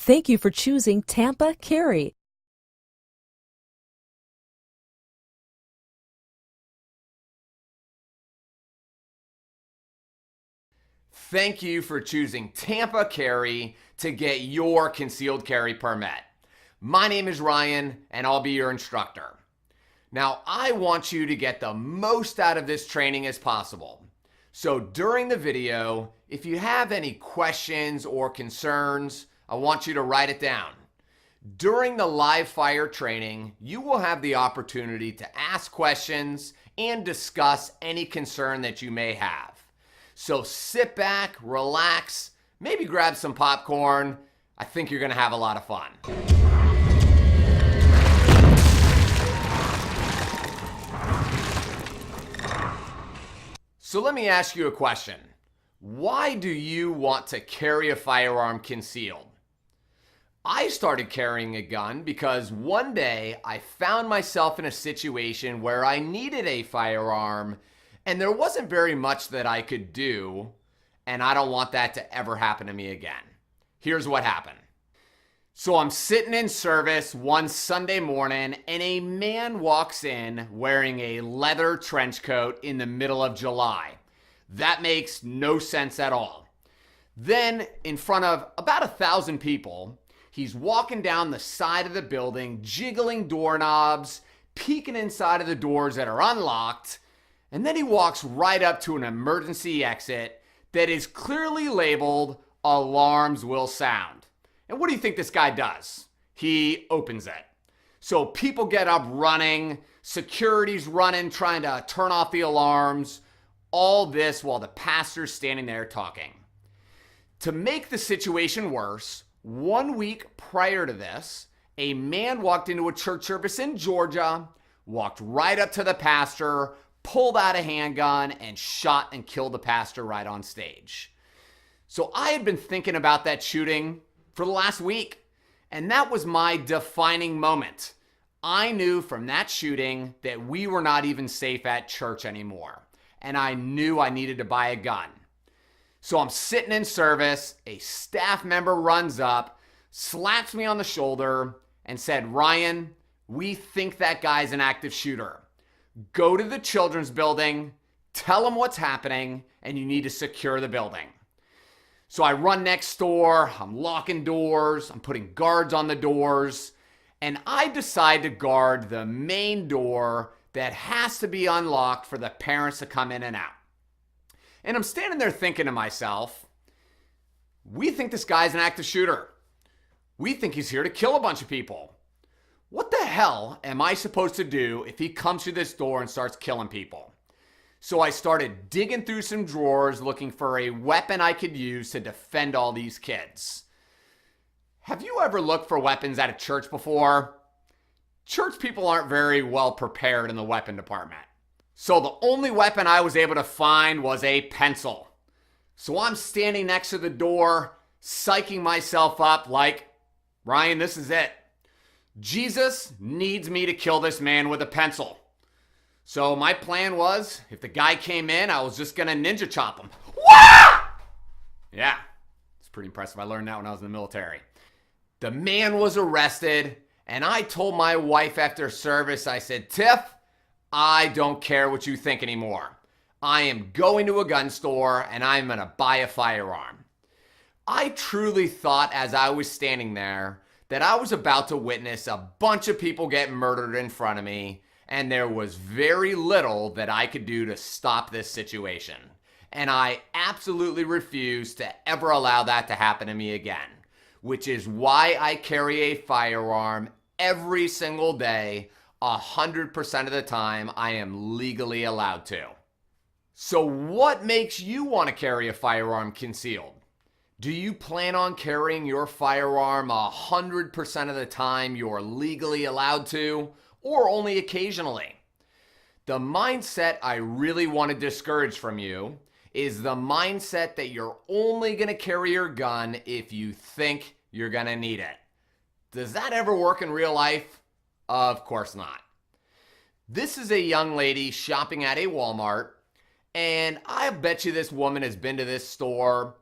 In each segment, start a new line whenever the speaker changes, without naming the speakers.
Thank you for choosing TampaCarry.
Thank you for choosing TampaCarry to get your concealed carry permit. My name is Ryan, and I'll be your instructor. Now, I want you to get the most out of this training as possible. So during the video, if you have any questions or concerns, I want you to write it down. During the live fire training, you will have the opportunity to ask questions and discuss any concern that you may have. So sit back, relax, maybe grab some popcorn. I think you're gonna have a lot of fun. So let me ask you a question. Why do you want to carry a firearm concealed? I started carrying a gun because one day I found myself in a situation where I needed a firearm and there wasn't very much that I could do, and I don't want that to ever happen to me again. Here's what happened. So I'm sitting in service one Sunday morning, and a man walks in wearing a leather trench coat in the middle of July. That makes no sense at all. Then, in front of about 1,000 people, he's walking down the side of the building, jiggling doorknobs, peeking inside of the doors that are unlocked, and then he walks right up to an emergency exit that is clearly labeled "Alarms will sound." And what do you think this guy does? He opens it. So people get up running, security's running, trying to turn off the alarms, all this while the pastor's standing there talking. To make the situation worse, 1 week prior to this, a man walked into a church service in Georgia, walked right up to the pastor, pulled out a handgun, and shot and killed the pastor right on stage. So I had been thinking about that shooting for the last week, and that was my defining moment. I knew from that shooting that we were not even safe at church anymore, and I knew I needed to buy a gun. So I'm sitting in service, a staff member runs up, slaps me on the shoulder, and said, "Ryan, we think that guy's an active shooter. Go to the children's building, tell them what's happening, and you need to secure the building." So I run next door, I'm locking doors, I'm putting guards on the doors, and I decide to guard the main door that has to be unlocked for the parents to come in and out. And I'm standing there thinking to myself, we think this guy's an active shooter. We think he's here to kill a bunch of people. What the hell am I supposed to do if he comes through this door and starts killing people? So I started digging through some drawers looking for a weapon I could use to defend all these kids. Have you ever looked for weapons at a church before? Church people aren't very well prepared in the weapon department. So the only weapon I was able to find was a pencil. So I'm standing next to the door, psyching myself up like, Ryan, this is it. Jesus needs me to kill this man with a pencil. So my plan was, if the guy came in, I was just going to ninja chop him. Wah! Yeah, it's pretty impressive. I learned that when I was in the military. The man was arrested, and I told my wife after service, I said, Tiff, I don't care what you think anymore. I am going to a gun store, and I'm going to buy a firearm. I truly thought as I was standing there that I was about to witness a bunch of people get murdered in front of me, and there was very little that I could do to stop this situation. And I absolutely refuse to ever allow that to happen to me again, which is why I carry a firearm every single day, 100% of the time I am legally allowed to. So what makes you want to carry a firearm concealed? Do you plan on carrying your firearm 100% of the time you're legally allowed to, or only occasionally? The mindset I really want to discourage from you is the mindset that you're only going to carry your gun if you think you're going to need it. Does that ever work in real life? Of course not. This is a young lady shopping at a Walmart, and I bet you this woman has been to this store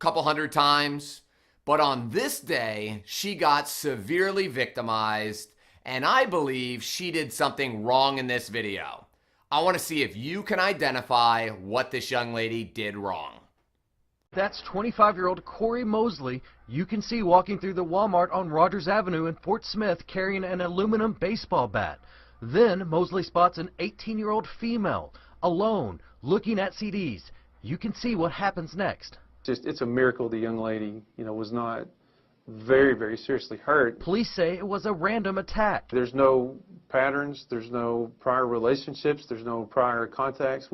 couple hundred times, But on this day, she got severely victimized, and I believe she did something wrong in this video. I want to see if you can identify what this young lady did wrong.
That's 25-year-old Corey Mosley. You can see walking through the Walmart on Rogers Avenue in Fort Smith carrying an aluminum baseball bat. Then Mosley spots an 18-year-old female, alone, looking at CDs. You can see what happens next.
It's a miracle the young lady, was not very, very seriously hurt.
Police say it was a random attack.
There's no patterns, there's no prior relationships, there's no prior contacts,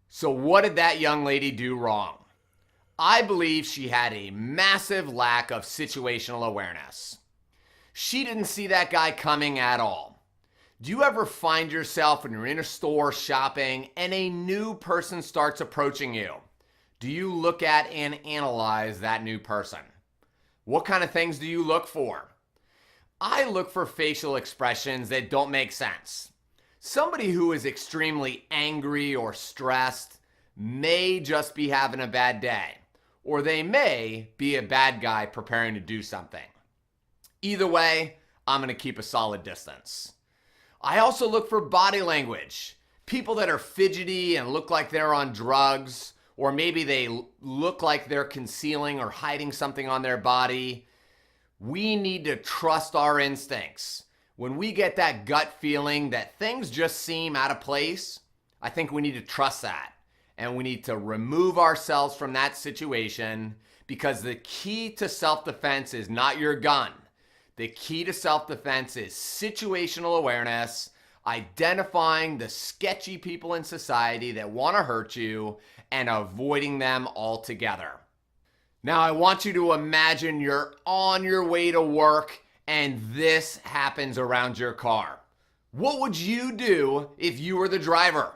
So what did that young lady do wrong? I believe she had a massive lack of situational awareness. She didn't see that guy coming at all. Do you ever find yourself when you're in a store shopping and a new person starts approaching you? Do you look at and analyze that new person? What kind of things do you look for? I look for facial expressions that don't make sense. Somebody who is extremely angry or stressed may just be having a bad day, or they may be a bad guy preparing to do something. Either way, I'm going to keep a solid distance. I also look for body language. People that are fidgety and look like they're on drugs, or maybe they look like they're concealing or hiding something on their body. We need to trust our instincts. When we get that gut feeling that things just seem out of place, I think we need to trust that. And we need to remove ourselves from that situation, because the key to self-defense is not your gun. The key to self-defense is situational awareness, identifying the sketchy people in society that want to hurt you and avoiding them altogether. Now, I want you to imagine you're on your way to work and this happens around your car. What would you do if you were the driver?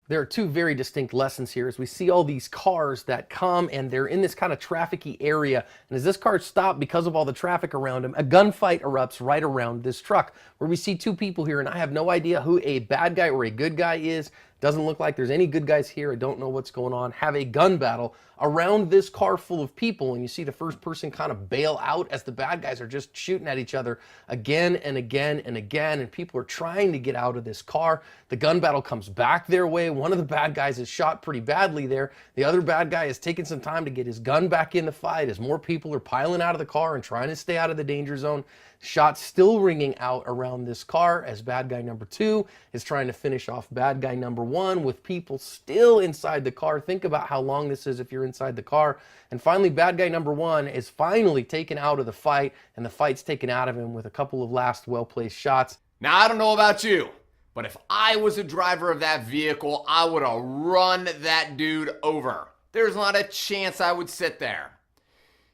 There are two very distinct lessons here as we see all these cars that come and they're in this kind of trafficky area. And as this car stops because of all the traffic around him, a gunfight erupts right around this truck where we see two people here, and I have no idea who a bad guy or a good guy is. Doesn't look like there's any good guys here. I don't know what's going on. Have a gun battle around this car full of people, and you see the first person kind of bail out as the bad guys are just shooting at each other again and again and again, and people are trying to get out of this car. The gun battle comes back their way. One of the bad guys is shot pretty badly there. The other bad guy is taking some time to get his gun back in the fight as more people are piling out of the car and trying to stay out of the danger zone. Shots still ringing out around this car as bad guy number 2 is trying to finish off bad guy number 1 with people still inside the car. Think about how long this is if you're inside the car. And finally, bad guy number 1 is finally taken out of the fight, and the fight's taken out of him with a couple of last well-placed shots.
Now, I don't know about you, but if I was a driver of that vehicle, I would have run that dude over. There's not a chance I would sit there.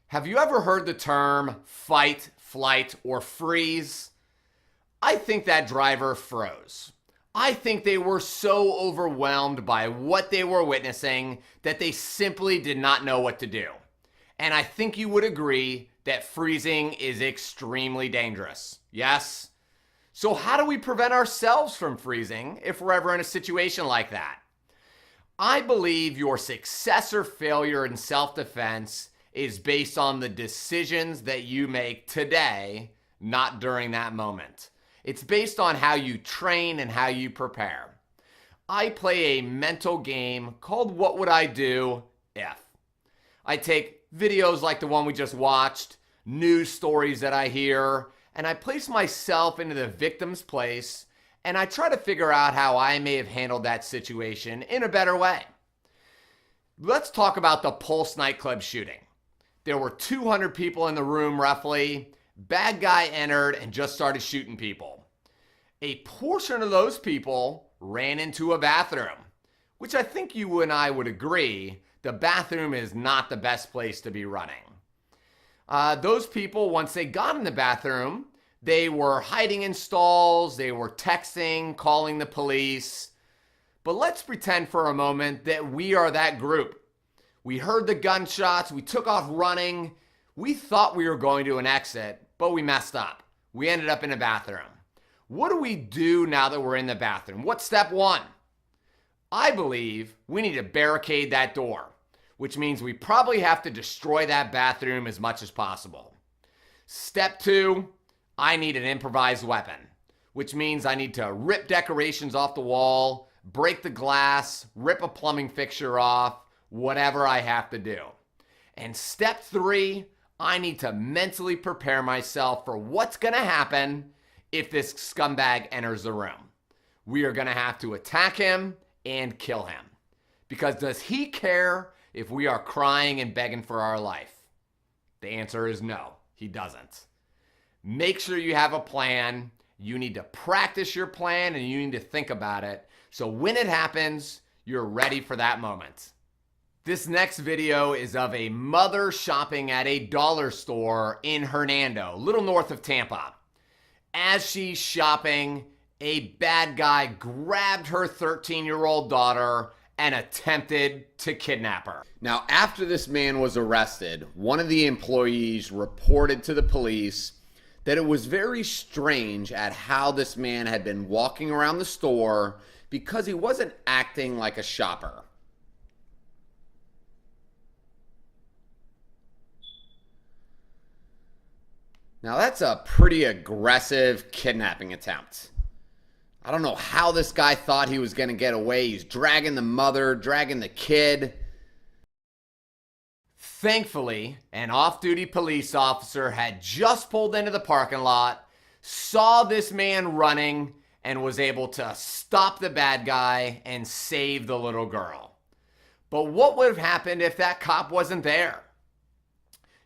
Have you ever heard the term fight, flight, or freeze? I think that driver froze. I think they were so overwhelmed by what they were witnessing that they simply did not know what to do. And I think you would agree that freezing is extremely dangerous. Yes? So how do we prevent ourselves from freezing if we're ever in a situation like that? I believe your success or failure in self-defense is based on the decisions that you make today, not during that moment. It's based on how you train and how you prepare. I play a mental game called What Would I Do If? I take videos like the one we just watched, news stories that I hear, and I place myself into the victim's place, and I try to figure out how I may have handled that situation in a better way. Let's talk about the Pulse nightclub shooting. There were 200 people in the room roughly. Bad guy entered and just started shooting people. A portion of those people ran into a bathroom, which I think you and I would agree, the bathroom is not the best place to be running. Those people, once they got in the bathroom, they were hiding in stalls, they were texting, calling the police. But let's pretend for a moment that we are that group. We heard the gunshots, we took off running. We thought we were going to an exit, but we messed up. We ended up in a bathroom. What do we do now that we're in the bathroom? What's step 1? I believe we need to barricade that door. which means we probably have to destroy that bathroom as much as possible. Step 2, I need an improvised weapon, which means I need to rip decorations off the wall, break the glass, rip a plumbing fixture off, whatever I have to do. And step 3, I need to mentally prepare myself for what's going to happen if this scumbag enters the room. We are going to have to attack him and kill him. Because does he care if we are crying and begging for our life? The answer is no, he doesn't. Make sure you have a plan. You need to practice your plan and you need to think about it. So when it happens, you're ready for that moment. This next video is of a mother shopping at a dollar store in Hernando, a little north of Tampa. As she's shopping, a bad guy grabbed her 13-year-old daughter and attempted to kidnap her. Now, after this man was arrested, one of the employees reported to the police that it was very strange at how this man had been walking around the store because he wasn't acting like a shopper. Now, that's a pretty aggressive kidnapping attempt. I don't know how this guy thought he was going to get away. He's dragging the mother, dragging the kid. Thankfully, an off-duty police officer had just pulled into the parking lot, saw this man running, and was able to stop the bad guy and save the little girl. But what would have happened if that cop wasn't there?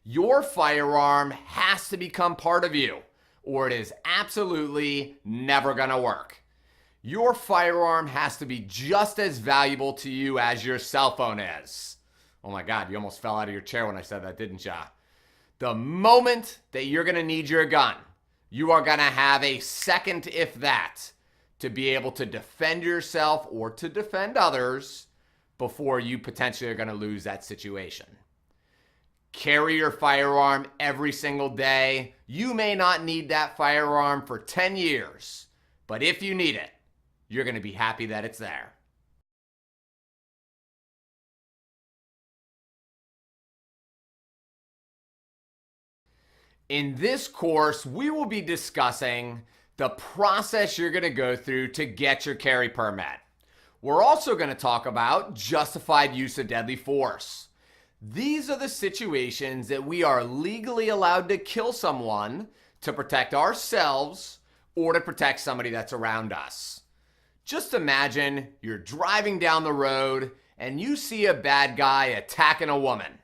Your firearm has to become part of you, or it is absolutely never going to work. Your firearm has to be just as valuable to you as your cell phone is. Oh my God, you almost fell out of your chair when I said that, didn't ya? The moment that you're going to need your gun, you are going to have a second, if that, to be able to defend yourself or to defend others before you potentially are going to lose that situation. Carry your firearm every single day. You may not need that firearm for 10 years, but if you need it, you're going to be happy that it's there. In this course, we will be discussing the process you're going to go through to get your carry permit. We're also going to talk about justified use of deadly force. These are the situations that we are legally allowed to kill someone to protect ourselves or to protect somebody that's around us. Just imagine you're driving down the road and you see a bad guy attacking a woman.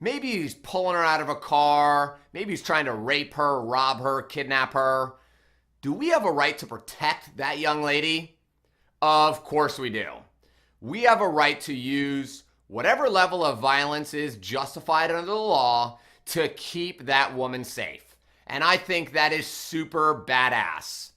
Maybe he's pulling her out of a car. Maybe he's trying to rape her, rob her, kidnap her. Do we have a right to protect that young lady? Of course we do. We have a right to use whatever level of violence is justified under the law to keep that woman safe. And I think that is super badass.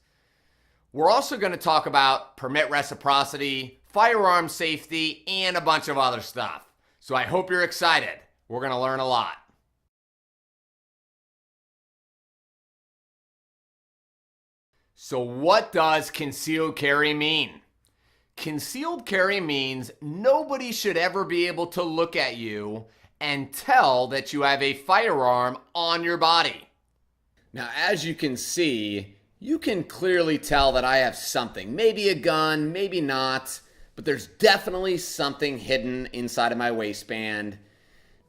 We're also going to talk about permit reciprocity, firearm safety, and a bunch of other stuff. So I hope you're excited. We're going to learn a lot. So what does concealed carry mean? Concealed carry means nobody should ever be able to look at you and tell that you have a firearm on your body. Now, as you can see, you can clearly tell that I have something. Maybe a gun, maybe not, but there's definitely something hidden inside of my waistband.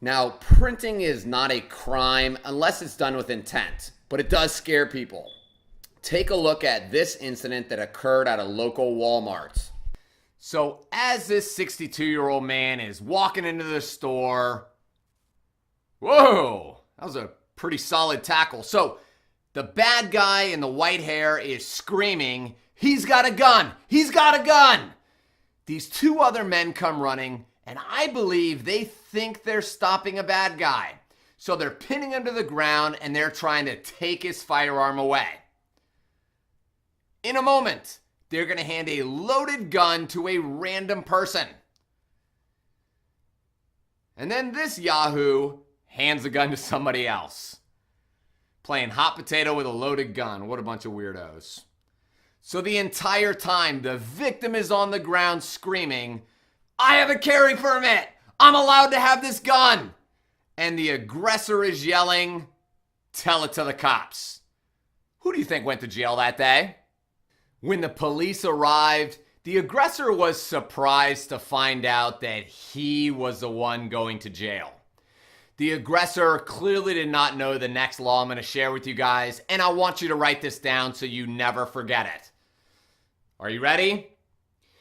Now, printing is not a crime unless it's done with intent, but it does scare people. Take a look at this incident that occurred at a local Walmart. So as this 62-year-old man is walking into the store, whoa, that was a pretty solid tackle. So the bad guy in the white hair is screaming, "He's got a gun! He's got a gun!" These two other men come running, and I believe they think they're stopping a bad guy. So they're pinning him to the ground, and they're trying to take his firearm away. In a moment, they're going to hand a loaded gun to a random person. And then this yahoo hands the gun to somebody else. Playing hot potato with a loaded gun. What a bunch of weirdos. So the entire time, the victim is on the ground screaming, "I have a carry permit! I'm allowed to have this gun. And the aggressor is yelling, tell it to the cops. Who do you think went to jail that day? When the police arrived, the aggressor was surprised to find out that he was the one going to jail. The aggressor clearly did not know the next law I'm going to share with you guys, and I want you to write this down so you never forget it. Are you ready?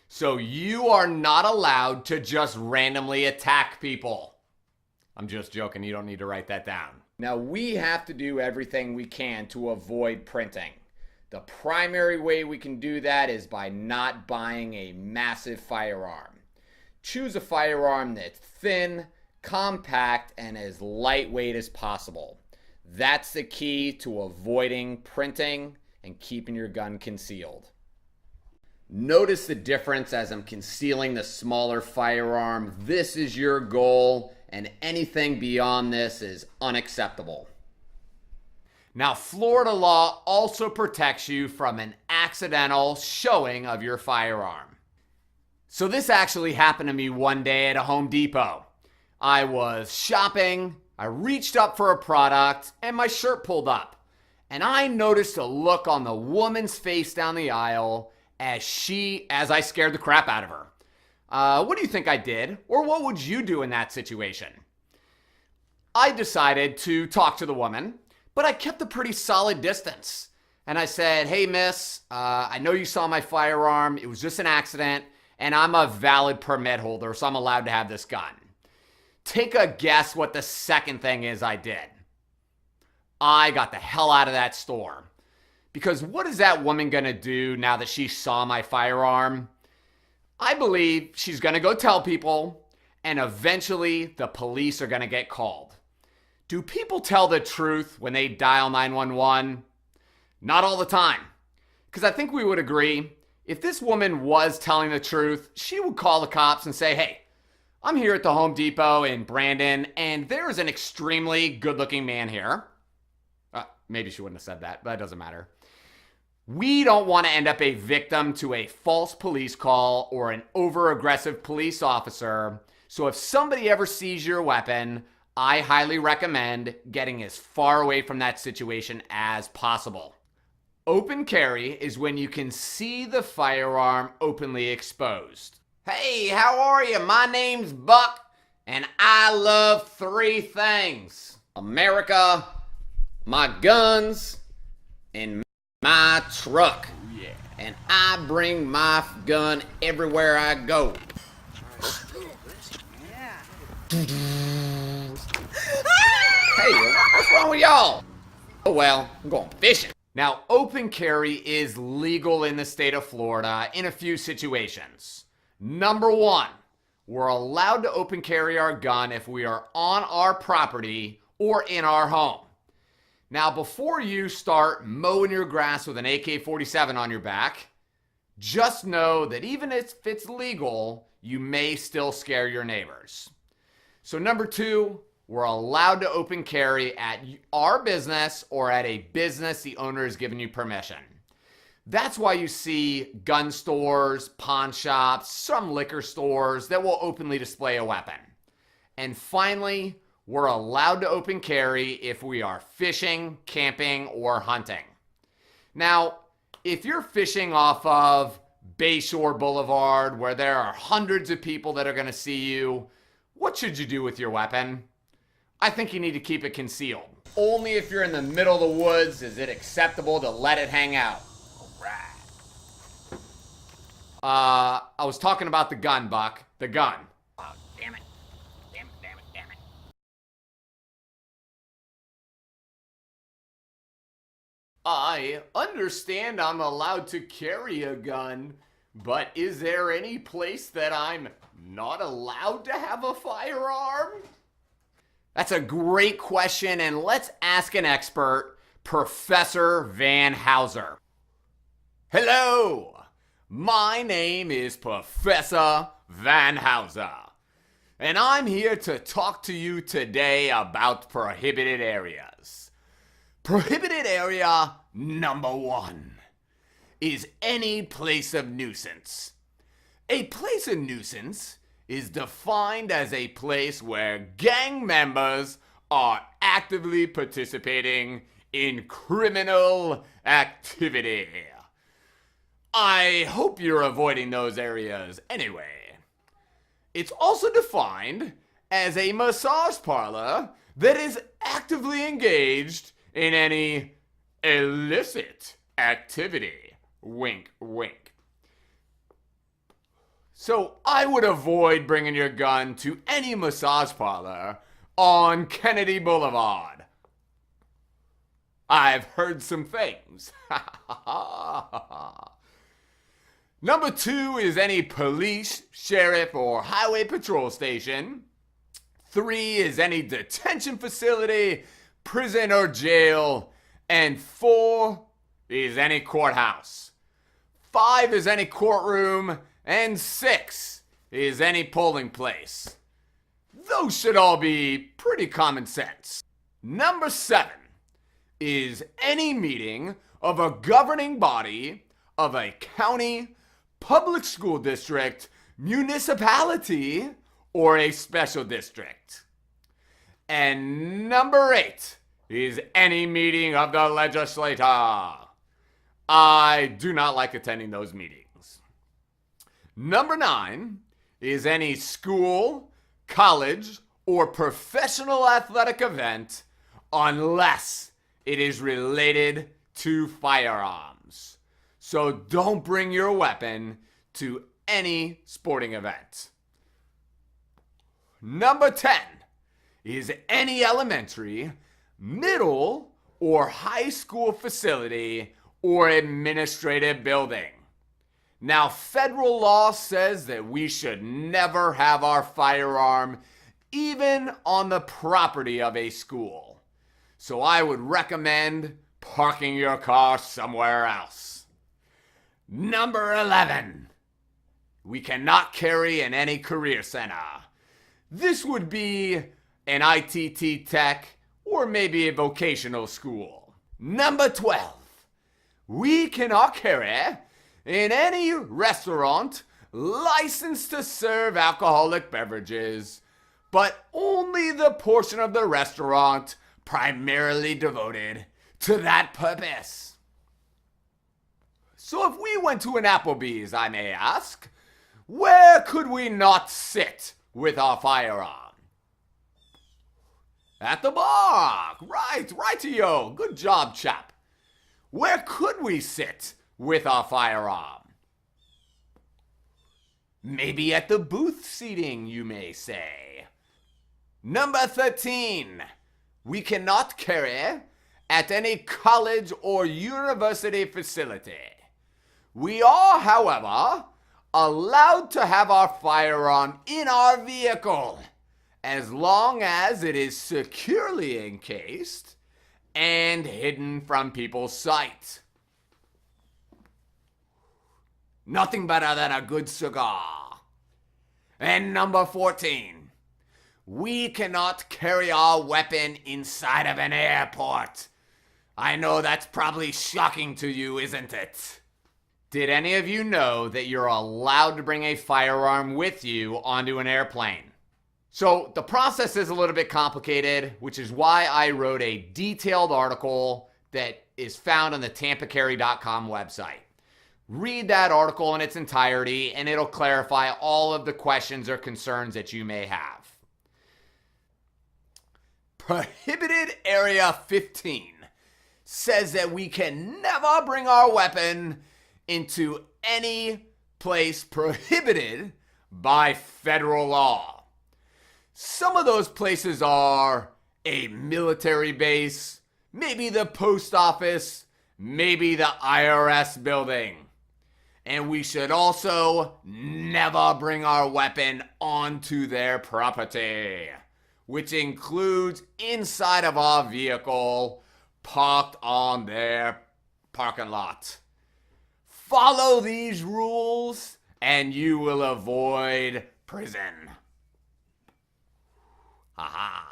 So you are not allowed to just randomly attack people. I'm just joking. You don't need to write that down. Now, we have to do everything we can to avoid printing. The primary way we can do that is by not buying a massive firearm. Choose a firearm that's thin, compact, and as lightweight as possible. That's the key to avoiding printing and keeping your gun concealed. Notice the difference as I'm concealing the smaller firearm. This is your goal, and anything beyond this is unacceptable. Now, Florida law also protects you from an accidental showing of your firearm. So this actually happened to me one day at a Home Depot. I was shopping, I reached up for a product, and my shirt pulled up. And I noticed a look on the woman's face down the aisle as I scared the crap out of her. What do you think I did? Or what would you do in that situation? I decided to talk to the woman, but I kept a pretty solid distance. And I said, hey, miss, I know you saw my firearm. It was just an accident, and I'm a valid permit holder, so I'm allowed to have this gun. Take a guess what the second thing is I did. I got the hell out of that store. Because what is that woman going to do now that she saw my firearm? I believe she's going to go tell people, and eventually the police are going to get called. Do people tell the truth when they dial 911? Not all the time. Because I think we would agree, if this woman was telling the truth, she would call the cops and say, hey, I'm here at the Home Depot in Brandon, and there is an extremely good-looking man here. Maybe she wouldn't have said that, but it doesn't matter. We don't want to end up a victim to a false police call or an over-aggressive police officer. So if somebody ever sees your weapon, I highly recommend getting as far away from that situation as possible. Open carry is when you can see the firearm openly exposed. Hey, how are you? My name's Buck, and I love three things: America, my guns, and my truck. Yeah. And I bring my gun everywhere I go. Hey, what's wrong with y'all? Oh well, I'm going fishing. Now, open carry is legal in the state of Florida in a few situations. Number one, we're allowed to open carry our gun if we are on our property or in our home. Now, before you start mowing your grass with an AK-47 on your back, just know that even if it's legal, you may still scare your neighbors. So number two, we're allowed to open carry at our business or at a business the owner has given you permission. That's why you see gun stores, pawn shops, some liquor stores that will openly display a weapon. And finally, we're allowed to open carry if we are fishing, camping, or hunting. Now, if you're fishing off of Bayshore Boulevard where there are hundreds of people that are going to see you, what should you do with your weapon? I think you need to keep it concealed. Only if you're in the middle of the woods is it acceptable to let it hang out. I was talking about the gun, Buck. The gun.
Oh, damn it. Damn it, damn it, damn it.
I understand I'm allowed to carry a gun, but is there any place that I'm not allowed to have a firearm? That's a great question, and let's ask an expert, Professor Van Houser. Hello, my name is Professor Van Houser, and I'm here to talk to you today about prohibited areas. Prohibited area number one is any place of nuisance. A place of nuisance is defined as a place where gang members are actively participating in criminal activity. I hope you're avoiding those areas anyway. It's also defined as a massage parlor that is actively engaged in any illicit activity. Wink, wink. So I would avoid bringing your gun to any massage parlor on Kennedy Boulevard. I've heard some things. Number 2 is any police, sheriff, or highway patrol station. 3 is any detention facility, prison, or jail. And 4 is any courthouse. 5 is any courtroom. And 6 is any polling place. Those should all be pretty common sense. Number 7 is any meeting of a governing body of a county, public school district, municipality, or a special district. And number 8 is any meeting of the legislature. I do not like attending those meetings. Number 9 is any school, college, or professional athletic event unless it is related to firearms. So don't bring your weapon to any sporting event. Number 10 is any elementary, middle, or high school facility or administrative building. Now, federal law says that we should never have our firearm even on the property of a school. So I would recommend parking your car somewhere else. Number 11, we cannot carry in any career center. This would be an ITT tech or maybe a vocational school. Number 12, we cannot carry in any restaurant licensed to serve alcoholic beverages, but only the portion of the restaurant primarily devoted to that purpose. So if we went to an Applebee's, I may ask, where could we not sit with our firearm? At the bar. Right-o. Good job, chap. Where could we sit with our firearm? Maybe at the booth seating, you may say. Number 13, we cannot carry at any college or university facility. We are, however, allowed to have our firearm in our vehicle as long as it is securely encased and hidden from people's sight. Nothing better than a good cigar. And number 14, we cannot carry our weapon inside of an airport. I know that's probably shocking to you, isn't it? Did any of you know that you're allowed to bring a firearm with you onto an airplane? So the process is a little bit complicated, which is why I wrote a detailed article that is found on the TampaCarry.com website. Read that article in its entirety, and it'll clarify all of the questions or concerns that you may have. Prohibited Area 15 says that we can never bring our weapon into any place prohibited by federal law. Some of those places are a military base, maybe the post office, maybe the IRS building. And we should also never bring our weapon onto their property, which includes inside of our vehicle parked on their parking lot. Follow these rules and you will avoid prison. Ha-ha.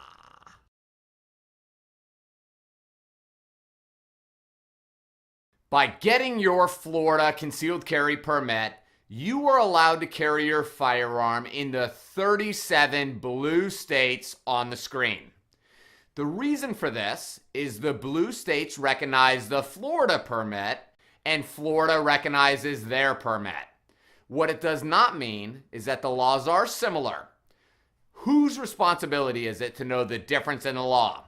By getting your Florida concealed carry permit, you are allowed to carry your firearm in the 37 blue states on the screen. The reason for this is the blue states recognize the Florida permit and Florida recognizes their permit. What it does not mean is that the laws are similar. Whose responsibility is it to know the difference in the law?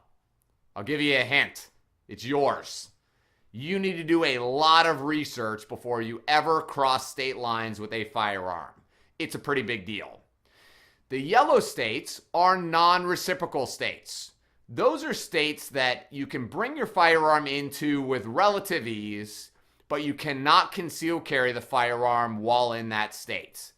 I'll give you a hint. It's yours. You need to do a lot of research before you ever cross state lines with a firearm. It's a pretty big deal. The yellow states are non-reciprocal states. Those are states that you can bring your firearm into with relative ease, but you cannot conceal carry the firearm while in that state.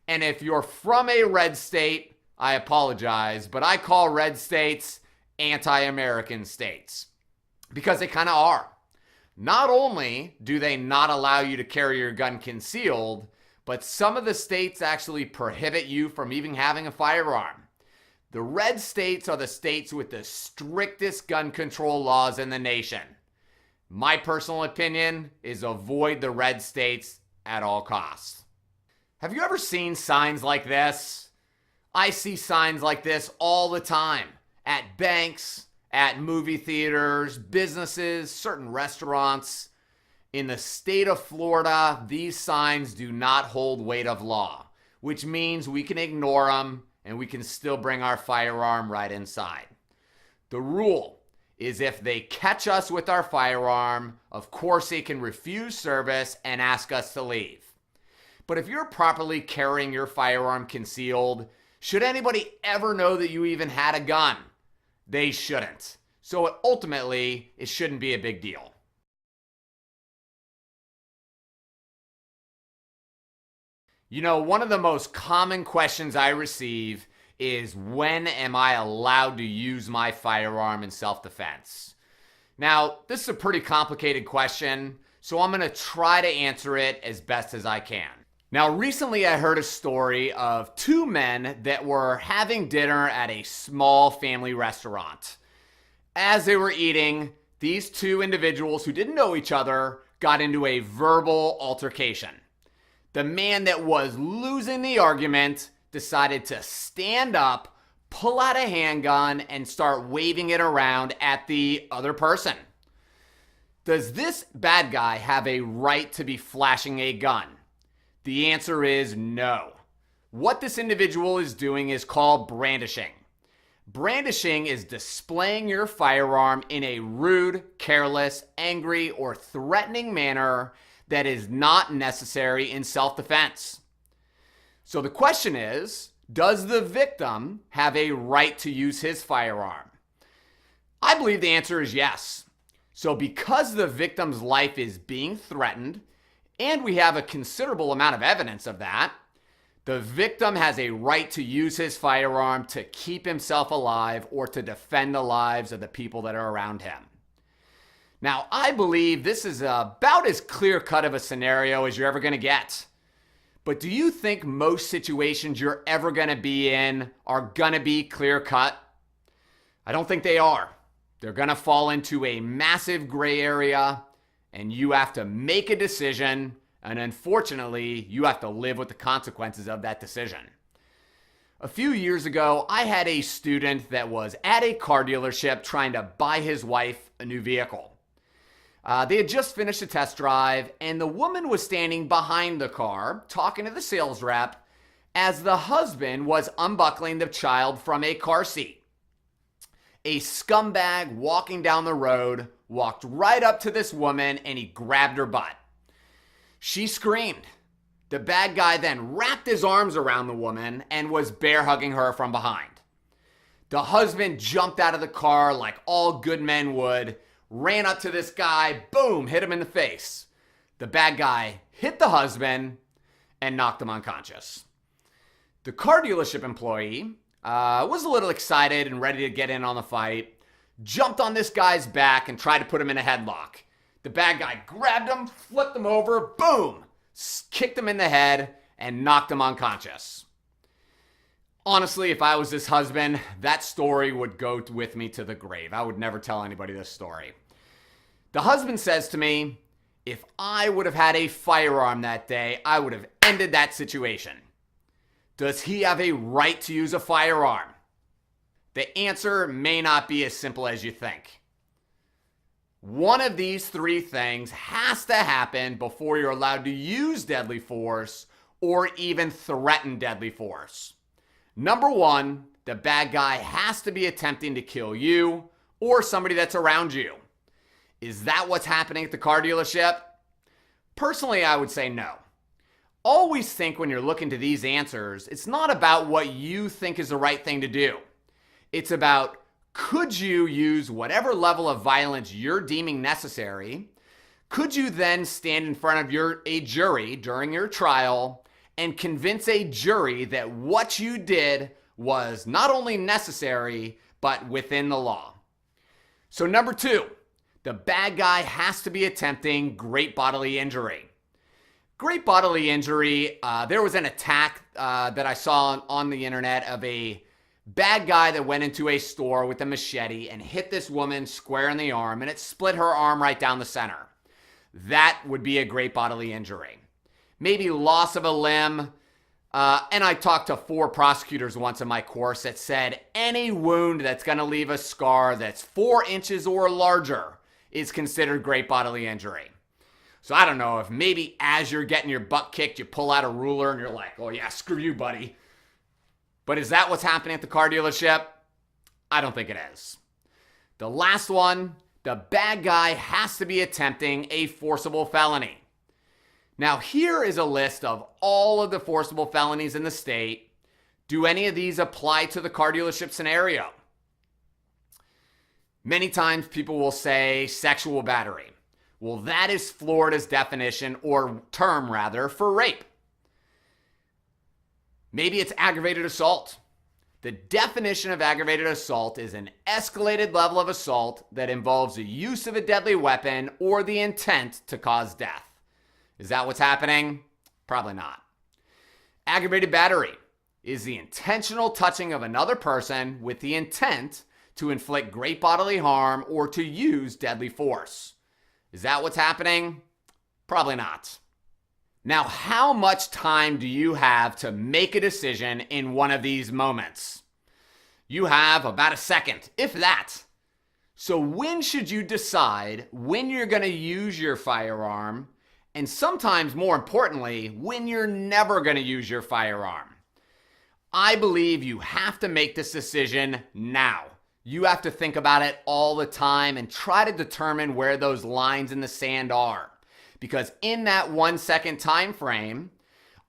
And if you're from a red state, I apologize, but I call red states anti-American states because they kind of are. Not only do they not allow you to carry your gun concealed, but some of the states actually prohibit you from even having a firearm. The red states are the states with the strictest gun control laws in the nation. My personal opinion is avoid the red states at all costs. Have you ever seen signs like this? I see signs like this all the time at banks, at movie theaters, businesses, certain restaurants. In the state of Florida, these signs do not hold weight of law, which means we can ignore them and we can still bring our firearm right inside. The rule is if they catch us with our firearm, of course they can refuse service and ask us to leave. But if you're properly carrying your firearm concealed, should anybody ever know that you even had a gun? They shouldn't. So ultimately, it shouldn't be a big deal. You know, one of the most common questions I receive is, when am I allowed to use my firearm in self-defense? Now, this is a pretty complicated question, so I'm going to try to answer it as best as I can. Now, recently I heard a story of two men that were having dinner at a small family restaurant. As they were eating, these two individuals who didn't know each other got into a verbal altercation. The man that was losing the argument decided to stand up, pull out a handgun, and start waving it around at the other person. Does this bad guy have a right to be flashing a gun? The answer is no. What this individual is doing is called brandishing. Brandishing is displaying your firearm in a rude, careless, angry, or threatening manner that is not necessary in self-defense. So the question is, does the victim have a right to use his firearm? I believe the answer is yes. So because the victim's life is being threatened, and we have a considerable amount of evidence of that, the victim has a right to use his firearm to keep himself alive or to defend the lives of the people that are around him. Now, I believe this is about as clear-cut of a scenario as you're ever going to get. But do you think most situations you're ever going to be in are going to be clear-cut? I don't think they are. They're going to fall into a massive gray area, and you have to make a decision, and unfortunately, you have to live with the consequences of that decision. A few years ago, I had a student that was at a car dealership trying to buy his wife a new vehicle. They had just finished a test drive, and the woman was standing behind the car talking to the sales rep as the husband was unbuckling the child from a car seat. A scumbag walking down the road walked right up to this woman and he grabbed her butt. She screamed. The bad guy then wrapped his arms around the woman and was bear hugging her from behind. The husband jumped out of the car like all good men would, ran up to this guy, boom, hit him in the face. The bad guy hit the husband and knocked him unconscious. The car dealership employee was a little excited and ready to get in on the fight, jumped on this guy's back and tried to put him in a headlock. The bad guy grabbed him, flipped him over, boom, kicked him in the head and knocked him unconscious. Honestly, if I was this husband, that story would go with me to the grave. I would never tell anybody this story. The husband says to me, If I would have had a firearm that day, I would have ended that situation. Does he have a right to use a firearm? The answer may not be as simple as you think. One of these three things has to happen before you're allowed to use deadly force or even threaten deadly force. Number one, the bad guy has to be attempting to kill you or somebody that's around you. Is that what's happening at the car dealership? Personally, I would say no. Always think when you're looking to these answers, it's not about what you think is the right thing to do. It's about, could you use whatever level of violence you're deeming necessary? Could you then stand in front of a jury during your trial and convince a jury that what you did was not only necessary, but within the law? So number two, the bad guy has to be attempting great bodily injury. Great bodily injury, there was an attack that I saw on the internet of a bad guy that went into a store with a machete and hit this woman square in the arm, and it split her arm right down the center. That would be a great bodily injury. Maybe loss of a limb. And I talked to 4 prosecutors once in my course that said any wound that's going to leave a scar that's 4 inches or larger is considered great bodily injury. So I don't know if maybe as you're getting your butt kicked, you pull out a ruler and you're like, oh yeah, screw you, buddy. But is that what's happening at the car dealership? I don't think it is. The last one, the bad guy has to be attempting a forcible felony. Now here is a list of all of the forcible felonies in the state. Do any of these apply to the car dealership scenario? Many times people will say sexual battery. Well, that is Florida's definition, or term rather, for rape. Maybe it's aggravated assault. The definition of aggravated assault is an escalated level of assault that involves the use of a deadly weapon or the intent to cause death. Is that what's happening? Probably not. Aggravated battery is the intentional touching of another person with the intent to inflict great bodily harm or to use deadly force. Is that what's happening? Probably not. Now, how much time do you have to make a decision in one of these moments? You have about a second, if that. So when should you decide when you're going to use your firearm, and sometimes more importantly, when you're never going to use your firearm? I believe you have to make this decision now. You have to think about it all the time and try to determine where those lines in the sand are. Because in that 1 second time frame,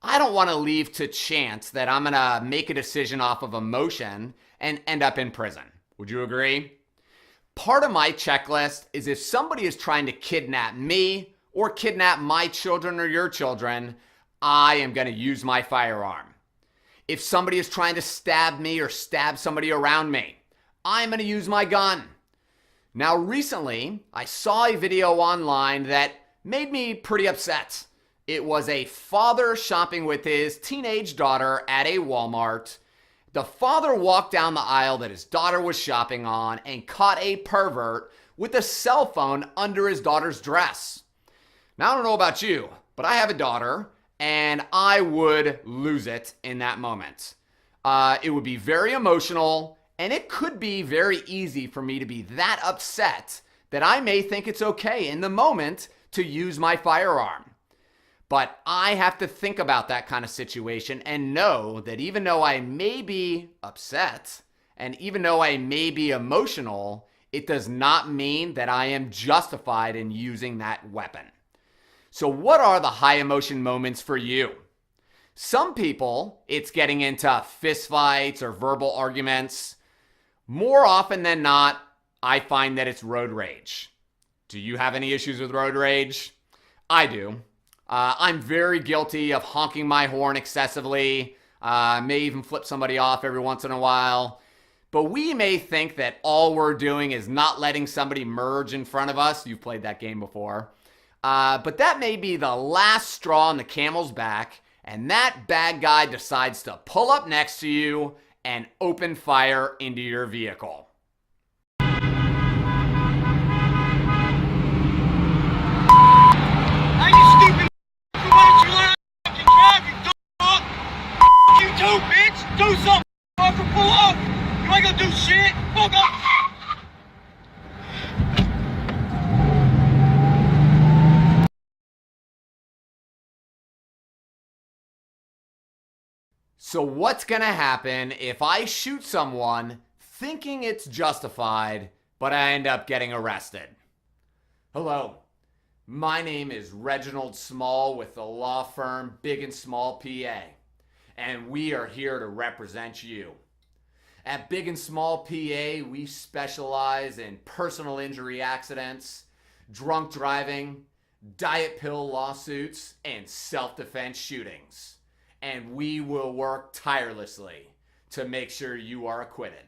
I don't want to leave to chance that I'm going to make a decision off of emotion and end up in prison. Would you agree? Part of my checklist is if somebody is trying to kidnap me or kidnap my children or your children, I am going to use my firearm. If somebody is trying to stab me or stab somebody around me, I'm going to use my gun. Now, recently, I saw a video online that made me pretty upset. It was a father shopping with his teenage daughter at a Walmart. The father walked down the aisle that his daughter was shopping on and caught a pervert with a cell phone under his daughter's dress. Now, I don't know about you, but I have a daughter, and I would lose it in that moment. It would be very emotional, and it could be very easy for me to be that upset that I may think it's okay in the moment to use my firearm. But I have to think about that kind of situation and know that even though I may be upset and even though I may be emotional, it does not mean that I am justified in using that weapon. So what are the high emotion moments for you? Some people, it's getting into fist fights or verbal arguments. More often than not, I find that it's road rage. Do you have any issues with road rage? I do. I'm very guilty of honking my horn excessively. May even flip somebody off every once in a while. But we may think that all we're doing is not letting somebody merge in front of us. You've played that game before. But that may be the last straw on the camel's back, and that bad guy decides to pull up next to you and open fire into your vehicle. So what's going to happen if I shoot someone thinking it's justified, but I end up getting arrested? Hello, my name is Reginald Small with the law firm Big and Small PA, and we are here to represent you. At Big and Small PA, we specialize in personal injury accidents, drunk driving, diet pill lawsuits, and self-defense shootings. And we will work tirelessly to make sure you are acquitted.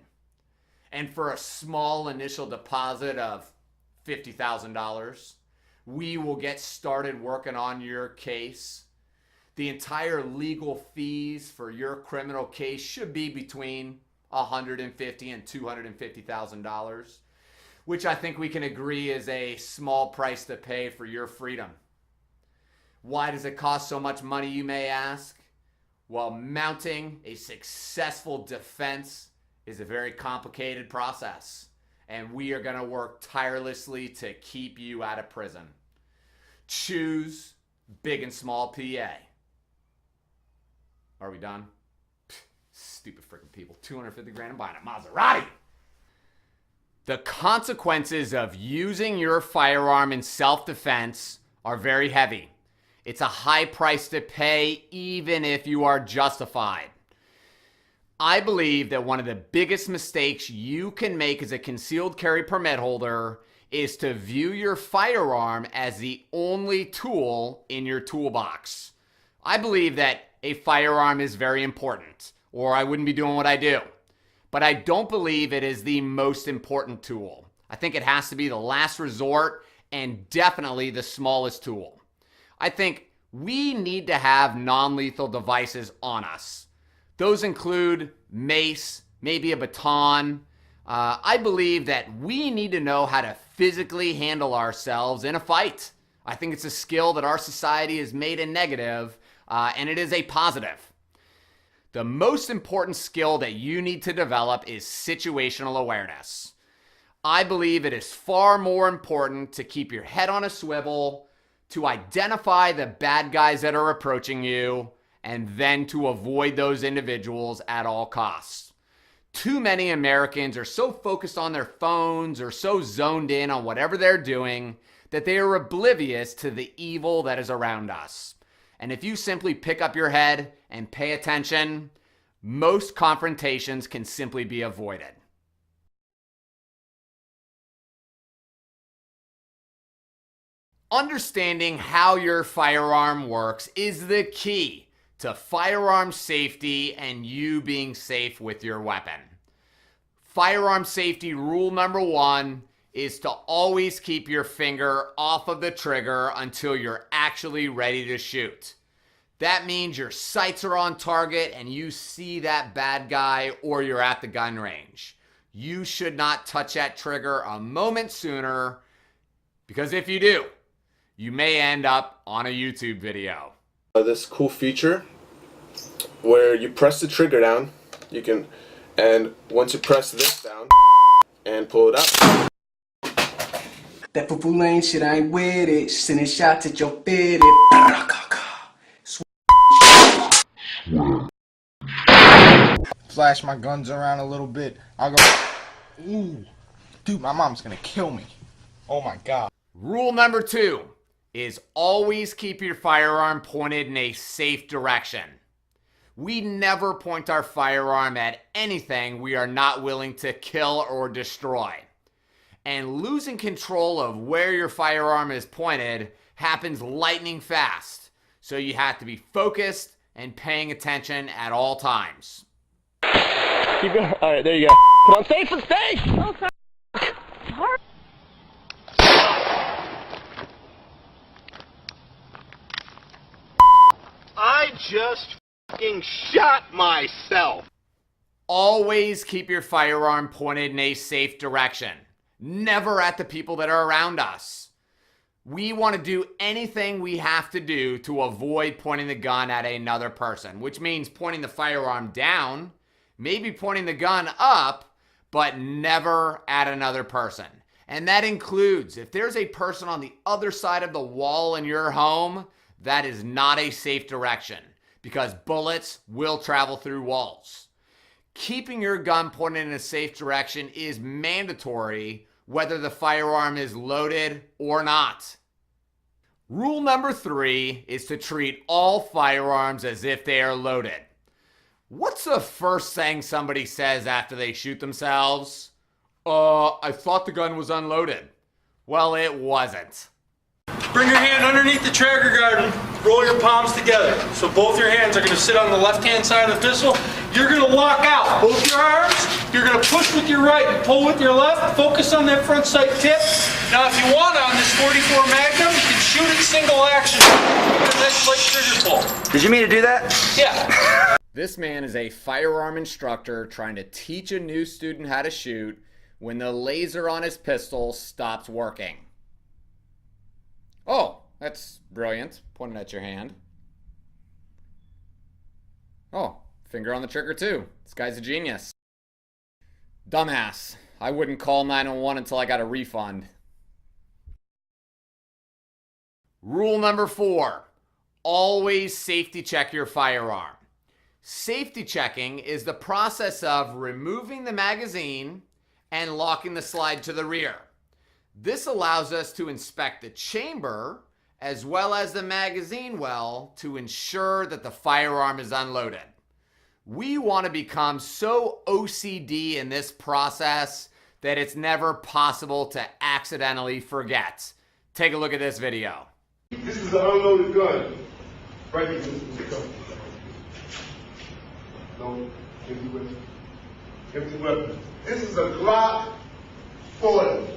And for a small initial deposit of $50,000, we will get started working on your case. The entire legal fees for your criminal case should be between $150,000 and $250,000, which I think we can agree is a small price to pay for your freedom. Why does it cost so much money, you may ask? Well, mounting a successful defense is a very complicated process, and we are going to work tirelessly to keep you out of prison. Choose Big and Small PA. Are we done? Stupid freaking people. 250 grand and buying a Maserati. The consequences of using your firearm in self-defense are very heavy. It's a high price to pay even if you are justified. I believe that one of the biggest mistakes you can make as a concealed carry permit holder is to view your firearm as the only tool in your toolbox. I believe that a firearm is very important, or I wouldn't be doing what I do. But I don't believe it is the most important tool. I think it has to be the last resort and definitely the smallest tool. I think we need to have non-lethal devices on us. Those include mace, maybe a baton. I believe that we need to know how to physically handle ourselves in a fight. I think it's a skill that our society has made a negative, and it is a positive. The most important skill that you need to develop is situational awareness. I believe it is far more important to keep your head on a swivel, to identify the bad guys that are approaching you, and then to avoid those individuals at all costs. Too many Americans are so focused on their phones or so zoned in on whatever they're doing that they are oblivious to the evil that is around us. And if you simply pick up your head and pay attention, most confrontations can simply be avoided. Understanding how your firearm works is the key to firearm safety and you being safe with your weapon. Firearm safety rule number 1 is to always keep your finger off of the trigger until you're actually ready to shoot. That means your sights are on target and you see that bad guy or you're at the gun range. You should not touch that trigger a moment sooner, because if you do, you may end up on a YouTube video.
This cool feature where you press the trigger down, and once you press this down and pull it up.
That foo lane shit, I ain't with it. Sending shots at your fitted.
Flash my guns around a little bit. I'll go, ooh, dude, my mom's gonna kill me. Oh my God.
Rule number 2 is always keep your firearm pointed in a safe direction. We never point our firearm at anything we are not willing to kill or destroy. And losing control of where your firearm is pointed happens lightning fast. So you have to be focused and paying attention at all times.
Keep going. All right, there you go. Put on safe and stay. Oh,
I just f***ing shot myself.
Always keep your firearm pointed in a safe direction. Never at the people that are around us. We want to do anything we have to do to avoid pointing the gun at another person, which means pointing the firearm down, maybe pointing the gun up, but never at another person. And that includes if there's a person on the other side of the wall in your home, that is not a safe direction, because bullets will travel through walls. Keeping your gun pointed in a safe direction is mandatory whether the firearm is loaded or not. Rule number 3 is to treat all firearms as if they are loaded. What's the first thing somebody says after they shoot themselves? I thought the gun was unloaded. Well, it wasn't.
Bring your hand underneath the trigger guard and roll your palms together. So both your hands are going to sit on the left-hand side of the pistol. You're going to lock out both your arms. You're going to push with your right and pull with your left. Focus on that front sight tip. Now, if you want on this 44 Magnum, you can shoot it single action. That's like trigger pull.
Did you mean to do that?
Yeah.
This man is a firearm instructor trying to teach a new student how to shoot when the laser on his pistol stops working. Oh, that's brilliant. Pointing at your hand. Oh, finger on the trigger too. This guy's a genius. Dumbass. I wouldn't call 911 until I got a refund. Rule number 4. Always safety check your firearm. Safety checking is the process of removing the magazine and locking the slide to the rear. This allows us to inspect the chamber as well as the magazine well to ensure that the firearm is unloaded. We want to become so OCD in this process that it's never possible to accidentally forget. Take a look at this video.
This is an unloaded gun. Right here. No, empty weapon. Empty weapon. This is a Glock 40.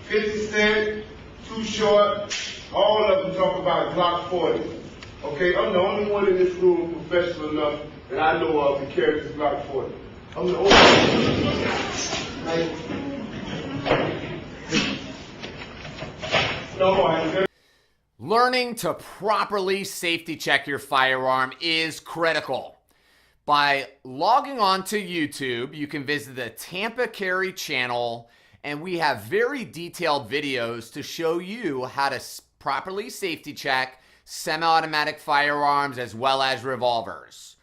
50 Cent, Too Short, all of them talk about Glock 40. Okay, I'm the only one in this room professional enough that I know of to carry this Glock 40. I'm the only one.
Learning to properly safety check your firearm is critical. By logging on to YouTube, you can visit the TampaCarry channel, and we have very detailed videos to show you how to properly safety check semi-automatic firearms as well as revolvers.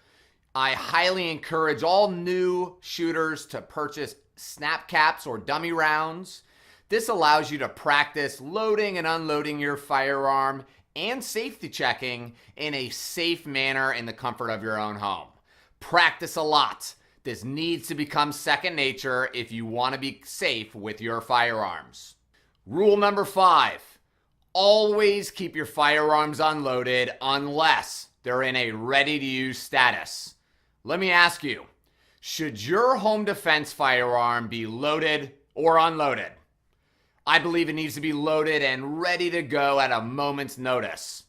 I highly encourage all new shooters to purchase snap caps or dummy rounds. This allows you to practice loading and unloading your firearm and safety checking in a safe manner in the comfort of your own home. Practice a lot. This needs to become second nature if you want to be safe with your firearms. Rule number 5, always keep your firearms unloaded unless they're in a ready-to-use status. Let me ask you, should your home defense firearm be loaded or unloaded? I believe it needs to be loaded and ready to go at a moment's notice.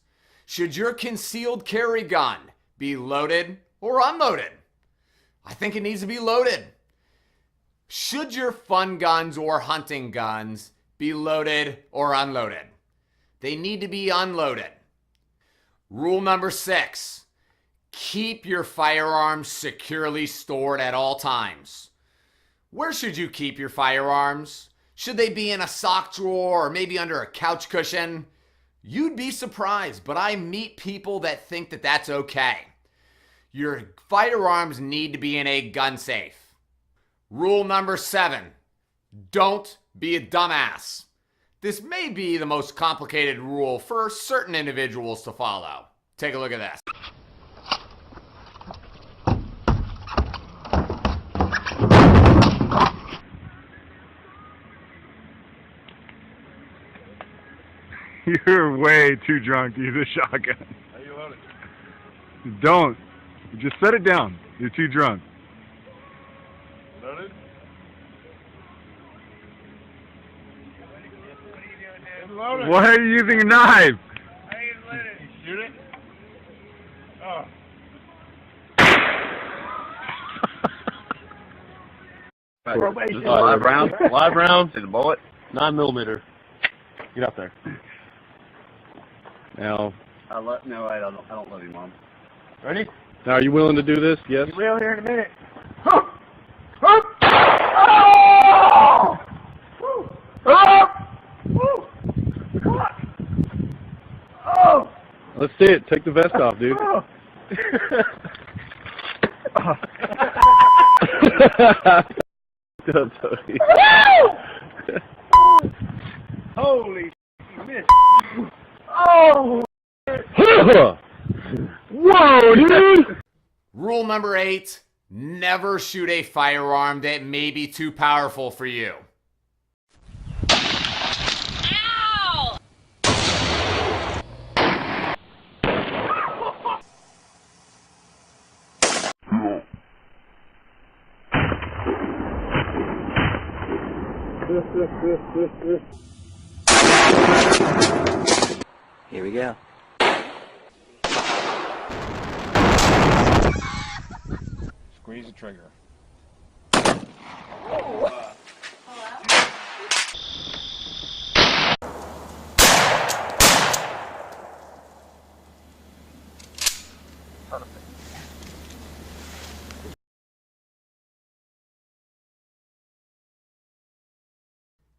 Should your concealed carry gun be loaded or unloaded? I think it needs to be loaded. Should your fun guns or hunting guns be loaded or unloaded? They need to be unloaded. Rule number 6, keep your firearms securely stored at all times. Where should you keep your firearms? Should they be in a sock drawer or maybe under a couch cushion? You'd be surprised, but I meet people that think that that's okay. Your firearms need to be in a gun safe. Rule number 7, don't be a dumbass. This may be the most complicated rule for certain individuals to follow. Take a look at this.
You're way too drunk to use a shotgun.
How you load it?
Don't. Just set it down. You're too drunk.
Loaded?
Why are you using a knife?
I ain't let it. You shoot it? Oh.
Live round. Live round. See the bullet. 9mm. Get up there. Now.
No, I don't love you, Mom.
Ready? Now, are you willing to do this? Yes.
You will here in a minute.
Let's see it. Take the vest off, dude.
Holy you missed. Oh!
Whoa, dude!
Rule number 8, never shoot a firearm that may be too powerful for you.
Here we go.
Squeeze the trigger.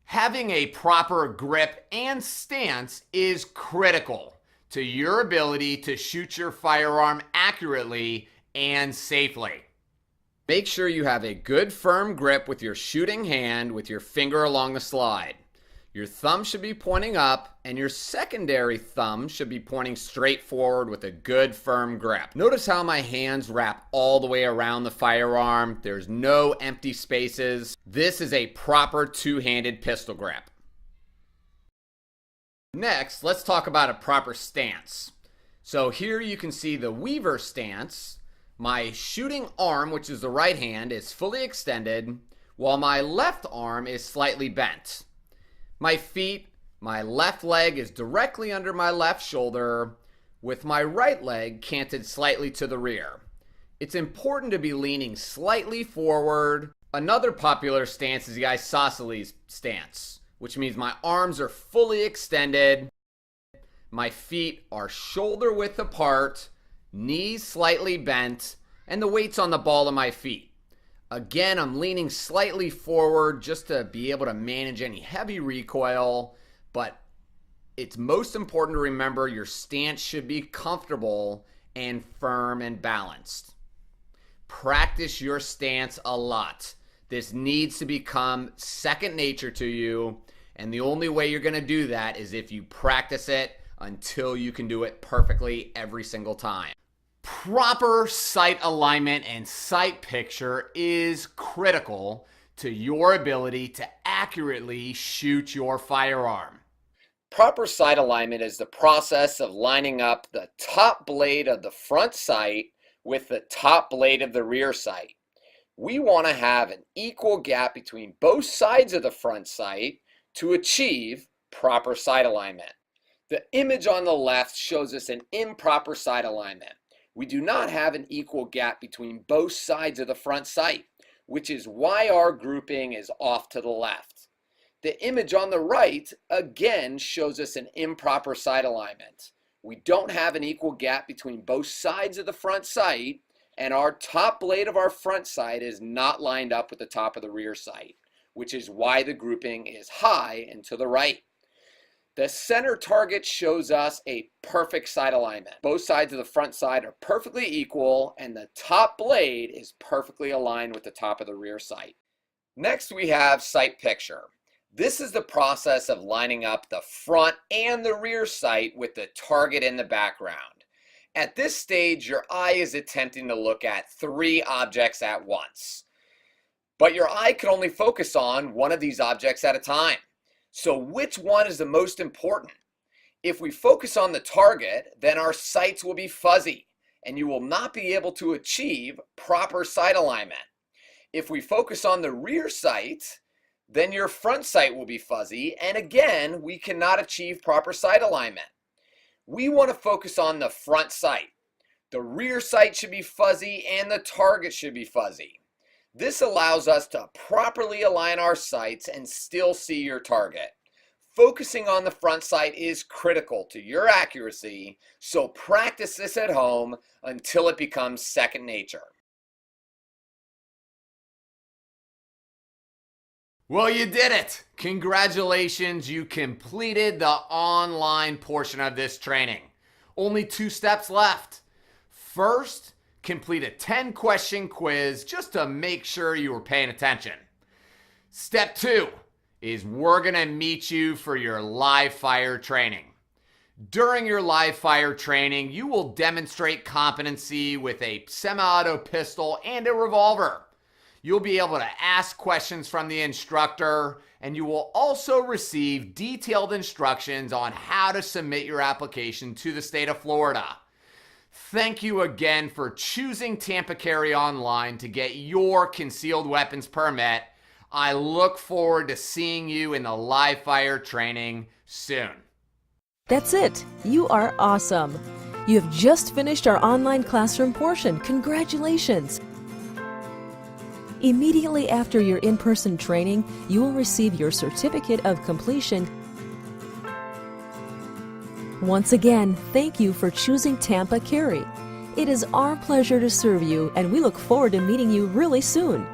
Having a proper grip and stance is critical to your ability to shoot your firearm accurately and safely. Make sure you have a good firm grip with your shooting hand with your finger along the slide. Your thumb should be pointing up and your secondary thumb should be pointing straight forward with a good firm grip. Notice how my hands wrap all the way around the firearm. There's no empty spaces. This is a proper two-handed pistol grip. Next, let's talk about a proper stance. So here you can see the Weaver stance. My shooting arm, which is the right hand, is fully extended, while my left arm is slightly bent. My feet, my left leg is directly under my left shoulder, with my right leg canted slightly to the rear. It's important to be leaning slightly forward. Another popular stance is the isosceles stance, which means my arms are fully extended, my feet are shoulder width apart, knees slightly bent, and the weight's on the ball of my feet. Again, I'm leaning slightly forward just to be able to manage any heavy recoil, but it's most important to remember your stance should be comfortable and firm and balanced. Practice your stance a lot. This needs to become second nature to you, and the only way you're going to do that is if you practice it until you can do it perfectly every single time. Proper sight alignment and sight picture is critical to your ability to accurately shoot your firearm. Proper sight alignment is the process of lining up the top blade of the front sight with the top blade of the rear sight. We want to have an equal gap between both sides of the front sight to achieve proper sight alignment. The image on the left shows us an improper sight alignment. We do not have an equal gap between both sides of the front sight, which is why our grouping is off to the left. The image on the right again shows us an improper sight alignment. We don't have an equal gap between both sides of the front sight, and our top blade of our front sight is not lined up with the top of the rear sight, which is why the grouping is high and to the right. The center target shows us a perfect sight alignment. Both sides of the front sight are perfectly equal, and the top blade is perfectly aligned with the top of the rear sight. Next, we have sight picture. This is the process of lining up the front and the rear sight with the target in the background. At this stage, your eye is attempting to look at 3 objects at once. But your eye can only focus on one of these objects at a time. So which one is the most important? If we focus on the target, then our sights will be fuzzy and you will not be able to achieve proper sight alignment. If we focus on the rear sight, then your front sight will be fuzzy, and again, we cannot achieve proper sight alignment. We want to focus on the front sight. The rear sight should be fuzzy and the target should be fuzzy. This allows us to properly align our sights and still see your target. Focusing on the front sight is critical to your accuracy, so practice this at home until it becomes second nature. Well, you did it! Congratulations, you completed the online portion of this training. Only 2 steps left. First, complete a 10-question quiz just to make sure you were paying attention. Step 2 is we're going to meet you for your live fire training. During your live fire training, you will demonstrate competency with a semi-auto pistol and a revolver. You'll be able to ask questions from the instructor, and you will also receive detailed instructions on how to submit your application to the state of Florida. Thank you again for choosing TampaCarry Online to get your concealed weapons permit. I look forward to seeing you in the live fire training soon.
That's it. You are awesome. You have just finished our online classroom portion. Congratulations. Immediately after your in-person training, you will receive your certificate of completion. Once again, thank you for choosing TampaCarry. It is our pleasure to serve you, and we look forward to meeting you really soon.